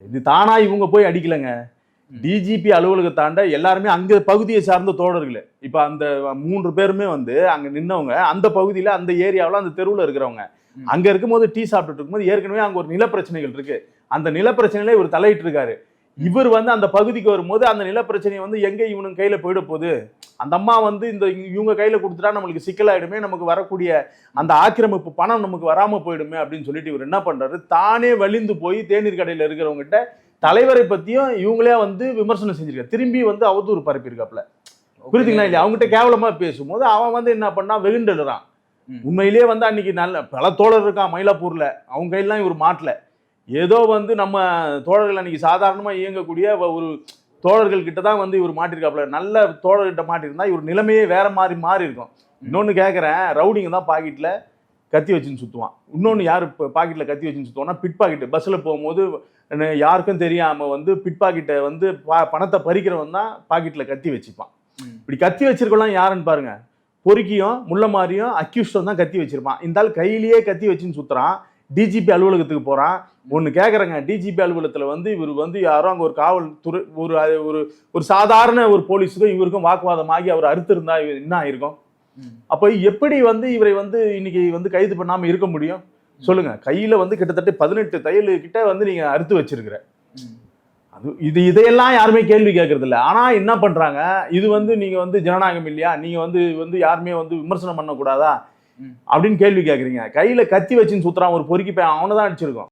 இது தானா இவங்க போய் அடிக்கலைங்க. டிஜிபி அலுவலகத்தாண்ட எல்லாருமே அங்க பகுதியை சார்ந்த தோழர்கள். இப்ப அந்த 3 பேருமே வந்து அங்க நின்னவங்க அந்த பகுதியில அந்த ஏரியாவில் அந்த தெருவில் இருக்கிறவங்க. அங்க இருக்கும்போது டீ சாப்பிட்டுட்டு இருக்கும்போது ஏற்கனவே அங்க ஒரு நில பிரச்சனைகள் இருக்கு. அந்த நில பிரச்சனையில இவர் தலையிட்டு இருக்காரு. இவர் வந்து அந்த பகுதிக்கு வரும்போது அந்த நில பிரச்சனை வந்து எங்க இவனுங்க கையில போயிட போகுது, அந்த அம்மா வந்து இந்த இவங்க கையில கொடுத்துட்டா நம்மளுக்கு சிக்கலாயிடுமே, நமக்கு வரக்கூடிய அந்த ஆக்கிரமிப்பு பணம் நமக்கு வராம போயிடுமே அப்படின்னு சொல்லிட்டு இவர் என்ன பண்றாரு, தானே வலிந்து போய் தேநீர் கடையில இருக்கிறவங்க கிட்ட தலைவரை பத்தியும் இவங்களே வந்து விமர்சனம் செஞ்சிருக்காரு. திரும்பி வந்து அவதூறு பரப்பியிருக்காப்ல. புரியுதுங்களா இல்லையா? அவங்ககிட்ட கேவலமா பேசும்போது அவன் வந்து என்ன பண்ணா, வெகுண்டுறான். உண்மையிலேயே வந்து அன்னைக்கு நல்ல பல தோழர் இருக்கான் மயிலாப்பூர்ல, அவங்க கையெல்லாம் இவர் மாட்டல. ஏதோ வந்து நம்ம தோழர்கள் அன்னைக்கு சாதாரணமா இயங்கக்கூடிய ஒரு தோழர்கள் கிட்ட தான் வந்து இவர் மாட்டிருக்காப்ல. நல்ல தோழர்கிட்ட மாட்டிருந்தா இவர் நிலைமையே வேற மாதிரி மாறி இருக்கும். இன்னொன்னு கேட்கறேன், ரவுடிங்க தான் பாக்கெட்ல கத்தி வச்சுன்னு சுத்துவான். இன்னொன்னு யாரு பாக்கெட்ல கத்தி வச்சுன்னு சுத்துவான்னா, பிட் பாக்கெட். பஸ்ல போகும்போது யாருக்கும் தெரியாம வந்து பிட் பாக்கெட்டை வந்து பணத்தை பறிக்கிறவன் தான் பாக்கெட்ல கத்தி வச்சுப்பான். இப்படி கத்தி வச்சிருக்கலாம் யாருன்னு பாருங்க. பொறுக்கியும் முள்ள மாதிரியும் அக்யூஸ்டும் தான் கத்தி வச்சிருப்பான். இந்த ஆள் கையிலேயே கத்தி வச்சுன்னு சுத்துறான். டிஜிபி அலுவலகத்துக்கு போறான். ஒன்னு கேக்குறேங்க, டிஜிபி அலுவலகத்துல வந்து இவர் வந்து யாரோ அங்க ஒரு காவல்துறை ஒரு சாதாரண ஒரு போலீஸுக்கும் இவருக்கும் வாக்குவாதம் ஆகி அவர் அறுத்து இருந்தா என்ன ஆயிருக்கும்? அப்ப எப்படி வந்து இவரை வந்து இன்னைக்கு வந்து கைது பண்ணாம இருக்க முடியும் சொல்லுங்க? கையில வந்து கிட்டத்தட்ட 18 தையல் கிட்ட வந்து நீங்க அறுத்து வச்சிருக்கிற. இதையெல்லாம் யாருமே கேள்வி கேட்கறது இல்லை. ஆனா என்ன பண்றாங்க, இது வந்து நீங்க வந்து ஜனநாயகம் இல்லையா, நீங்க வந்து யாருமே வந்து விமர்சனம் பண்ணக்கூடாதா அப்படின்னு கேள்வி கேட்குறீங்க. கையில கத்தி வச்சுன்னு சுத்துறான் ஒரு பொறுக்கி பையன், அவனை தான் அடிச்சிருக்கோம்.